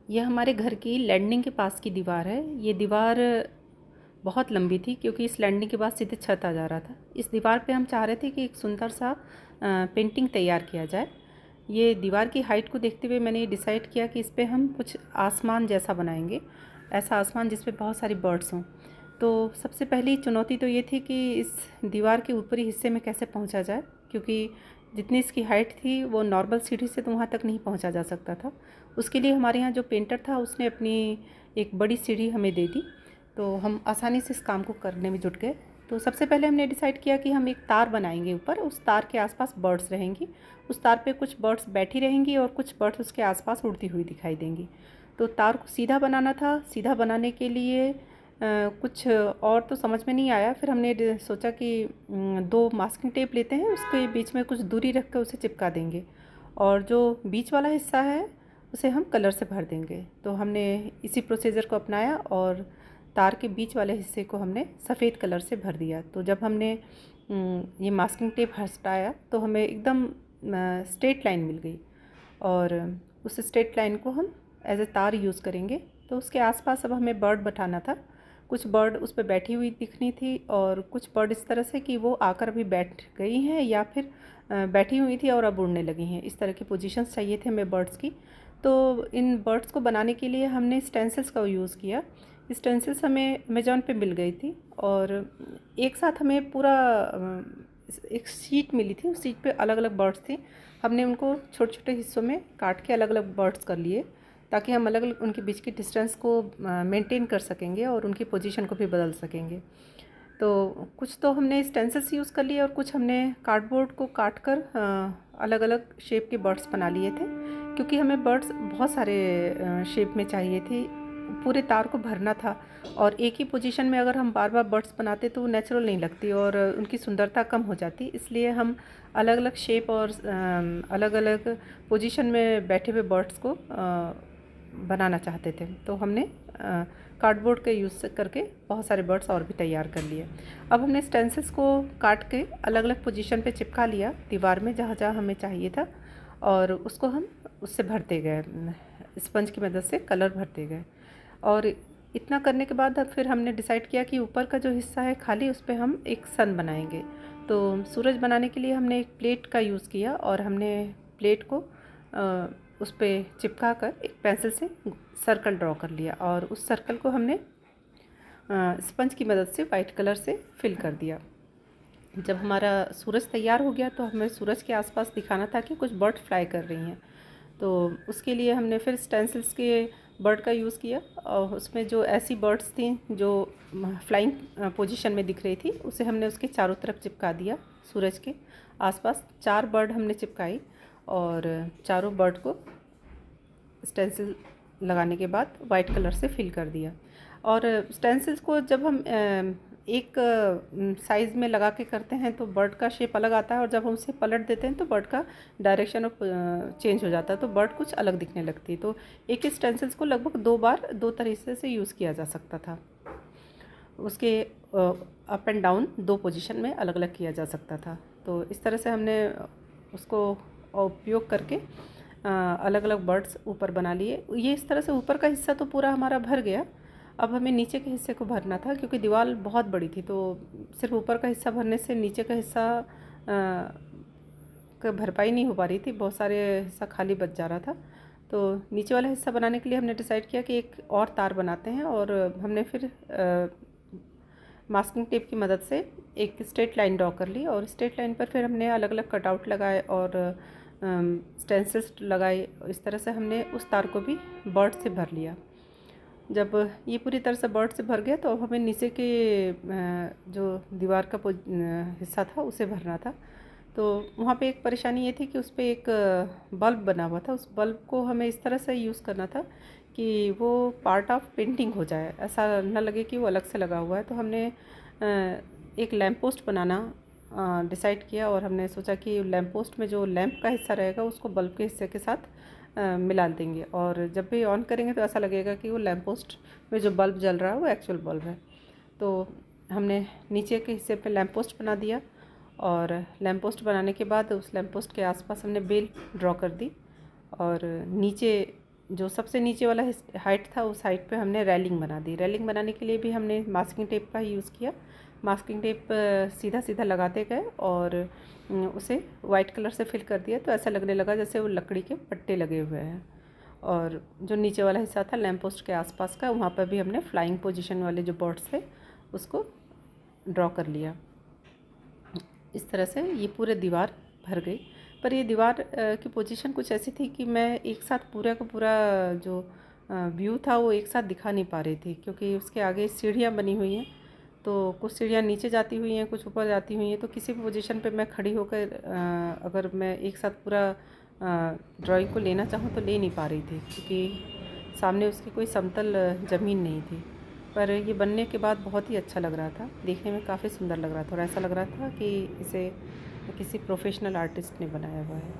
यह हमारे घर की लैंडिंग के पास की दीवार है। ये दीवार बहुत लंबी थी क्योंकि इस लैंडिंग के बाद सीधे छत आ जा रहा था। इस दीवार पे हम चाह रहे थे कि एक सुंदर सा पेंटिंग तैयार किया जाए। ये दीवार की हाइट को देखते हुए मैंने ये डिसाइड किया कि इस पे हम कुछ आसमान जैसा बनाएंगे, ऐसा आसमान जिस पे बहुत सारी बर्ड्स हों। तो सबसे पहली चुनौती तो ये थी कि इस दीवार के ऊपरी हिस्से में कैसे पहुंचा जाए, क्योंकि जितनी इसकी हाइट थी वो नॉर्मल सीढ़ी से तो वहाँ तक नहीं पहुँचा जा सकता था। उसके लिए हमारे यहाँ जो पेंटर था उसने अपनी एक बड़ी सीढ़ी हमें दे दी, तो हम आसानी से इस काम को करने में जुट गए। तो सबसे पहले हमने डिसाइड किया कि हम एक तार बनाएंगे ऊपर, उस तार के आसपास बर्ड्स रहेंगी, उस तार पे कुछ बर्ड्स बैठी रहेंगी और कुछ बर्ड्स उसके आसपास उड़ती हुई दिखाई देंगी। तो तार को सीधा बनाना था। सीधा बनाने के लिए कुछ और तो समझ में नहीं आया। फिर हमने सोचा कि 2 मास्किंग टेप लेते हैं, उसके बीच में कुछ दूरी रख कर उसे चिपका देंगे और जो बीच वाला हिस्सा है उसे हम कलर से भर देंगे। तो हमने इसी प्रोसीजर को अपनाया और तार के बीच वाले हिस्से को हमने सफ़ेद कलर से भर दिया। तो जब हमने ये मास्किंग टेप हटाया तो हमें एकदम स्ट्रेट लाइन मिल गई और उस स्ट्रेट लाइन को हम एज ए तार यूज़ करेंगे। तो उसके आसपास अब हमें बर्ड बैठाना था। कुछ बर्ड उस पर बैठी हुई दिखनी थी और कुछ बर्ड इस तरह से कि वो आकर अभी बैठ गई हैं या फिर बैठी हुई थी और अब उड़ने लगी हैं। इस तरह की पोजीशंस चाहिए थे हमें बर्ड्स की। तो इन बर्ड्स को बनाने के लिए हमने स्टेंसिल्स का यूज़ किया। स्टेंसिल्स हमें अमेज़ॉन पे मिल गई थी और एक साथ हमें पूरा एक शीट मिली थी। उस शीट पे अलग अलग बर्ड्स थी। हमने उनको छोटे छोटे हिस्सों में काट के अलग अलग बर्ड्स कर लिए ताकि हम अलग अलग उनके बीच की डिस्टेंस को मेंटेन कर सकेंगे और उनकी पोजीशन को भी बदल सकेंगे। तो कुछ तो हमने स्टेंसिल्स यूज़ कर लिए और कुछ हमने कार्डबोर्ड को काट कर अलग अलग शेप के बर्ड्स बना लिए थे, क्योंकि हमें बर्ड्स बहुत सारे शेप में चाहिए थे। पूरे तार को भरना था और एक ही पोजीशन में अगर हम बार बार बर्ड्स बनाते तो वो नेचुरल नहीं लगती और उनकी सुंदरता कम हो जाती। इसलिए हम अलग अलग शेप और अलग अलग पोजीशन में बैठे हुए बर्ड्स को बनाना चाहते थे। तो हमने कार्डबोर्ड का यूज़ करके बहुत सारे बर्ड्स और भी तैयार कर लिए। अब हमने स्टेंसिल्स को काट के अलग अलग पोजीशन पे चिपका लिया दीवार में जहाँ जहाँ हमें चाहिए था और उसको हम उससे भरते गए, स्पंज की मदद से कलर भरते गए। और इतना करने के बाद अब फिर हमने डिसाइड किया कि ऊपर का जो हिस्सा है खाली उस पर हम एक सन बनाएंगे। तो सूरज बनाने के लिए हमने एक प्लेट का यूज़ किया और हमने प्लेट को उस पर चिपका कर एक पेंसिल से सर्कल ड्रॉ कर लिया और उस सर्कल को हमने स्पंज की मदद से वाइट कलर से फिल कर दिया। जब हमारा सूरज तैयार हो गया तो हमें सूरज के आसपास दिखाना था कि कुछ बर्ड फ्लाई कर रही हैं। तो उसके लिए हमने फिर स्टेंसिल्स के बर्ड का यूज़ किया और उसमें जो ऐसी बर्ड्स थी जो फ्लाइंग पोजीशन में दिख रही थी उसे हमने उसके चारों तरफ चिपका दिया। सूरज के आसपास 4 बर्ड हमने चिपकाई और चारों बर्ड को स्टेंसिल लगाने के बाद वाइट कलर से फिल कर दिया। और स्टेंसिल्स को जब हम एक साइज़ में लगा के करते हैं तो बर्ड का शेप अलग आता है और जब हम उसे पलट देते हैं तो बर्ड का डायरेक्शन ऑफ चेंज हो जाता है, तो बर्ड कुछ अलग दिखने लगती है। तो एक ही स्टेंसिल्स को लगभग 2 बार 2 तरीके से यूज़ किया जा सकता था। उसके अप एंड डाउन 2 पोजीशन में अलग अलग किया जा सकता था। तो इस तरह से हमने उसको उपयोग करके अलग अलग बर्ड्स ऊपर बना लिए। ये इस तरह से ऊपर का हिस्सा तो पूरा हमारा भर गया। अब हमें नीचे के हिस्से को भरना था क्योंकि दीवार बहुत बड़ी थी, तो सिर्फ ऊपर का हिस्सा भरने से नीचे का हिस्सा का भरपाई नहीं हो पा रही थी, बहुत सारे हिस्सा खाली बच जा रहा था। तो नीचे वाला हिस्सा बनाने के लिए हमने डिसाइड किया कि एक और तार बनाते हैं और हमने फिर मास्किंग टेप की मदद से एक स्ट्रेट लाइन ड्रॉ कर ली और स्ट्रेट लाइन पर फिर हमने अलग अलग कटआउट लगाए और स्टेंसिल्स लगाए। इस तरह से हमने उस तार को भी बर्ड से भर लिया। जब ये पूरी तरह से बर्ड से भर गया तो अब हमें नीचे के जो दीवार का हिस्सा था उसे भरना था। तो वहाँ पे एक परेशानी ये थी कि उस पर एक बल्ब बना हुआ था। उस बल्ब को हमें इस तरह से यूज़ करना था कि वो पार्ट ऑफ पेंटिंग हो जाए, ऐसा न लगे कि वो अलग से लगा हुआ है। तो हमने एक लैंप पोस्ट बनाना डिसाइड किया और हमने सोचा कि लैंप पोस्ट में जो लैंप का हिस्सा रहेगा उसको बल्ब के हिस्से के साथ मिला देंगे और जब भी ऑन करेंगे तो ऐसा लगेगा कि वो लैंप पोस्ट में जो बल्ब जल रहा है वो एक्चुअल बल्ब है। तो हमने नीचे के हिस्से पे लैंप पोस्ट बना दिया और लैंप पोस्ट बनाने के बाद उस लैंप पोस्ट के आसपास हमने बेल ड्रॉ कर दी और नीचे जो सबसे नीचे वाला हाइट था उस हाइट पे हमने रेलिंग बना दी। रेलिंग बनाने के लिए भी हमने मास्किंग टेप का यूज़ किया। मास्किंग टेप सीधा सीधा लगाते गए और उसे वाइट कलर से फिल कर दिया, तो ऐसा लगने लगा जैसे वो लकड़ी के पट्टे लगे हुए हैं। और जो नीचे वाला हिस्सा था लैंप पोस्ट के आसपास का, वहाँ पर भी हमने फ्लाइंग पोजीशन वाले जो बर्ड्स थे उसको ड्रॉ कर लिया। इस तरह से ये पूरे दीवार भर गई। पर ये दीवार की पोजीशन कुछ ऐसी थी कि मैं एक साथ पूरा का पूरा जो व्यू था वो एक साथ दिखा नहीं पा रही थी, क्योंकि उसके आगे सीढ़ियाँ बनी हुई हैं, तो कुछ सीढ़ियाँ नीचे जाती हुई हैं, कुछ ऊपर जाती हुई हैं। तो किसी भी पोजीशन पे मैं खड़ी होकर अगर मैं एक साथ पूरा ड्राइंग को लेना चाहूँ तो ले नहीं पा रही थी, क्योंकि सामने उसकी कोई समतल ज़मीन नहीं थी। पर ये बनने के बाद बहुत ही अच्छा लग रहा था, देखने में काफ़ी सुंदर लग रहा था और ऐसा लग रहा था कि इसे किसी प्रोफेशनल आर्टिस्ट ने बनाया हुआ है।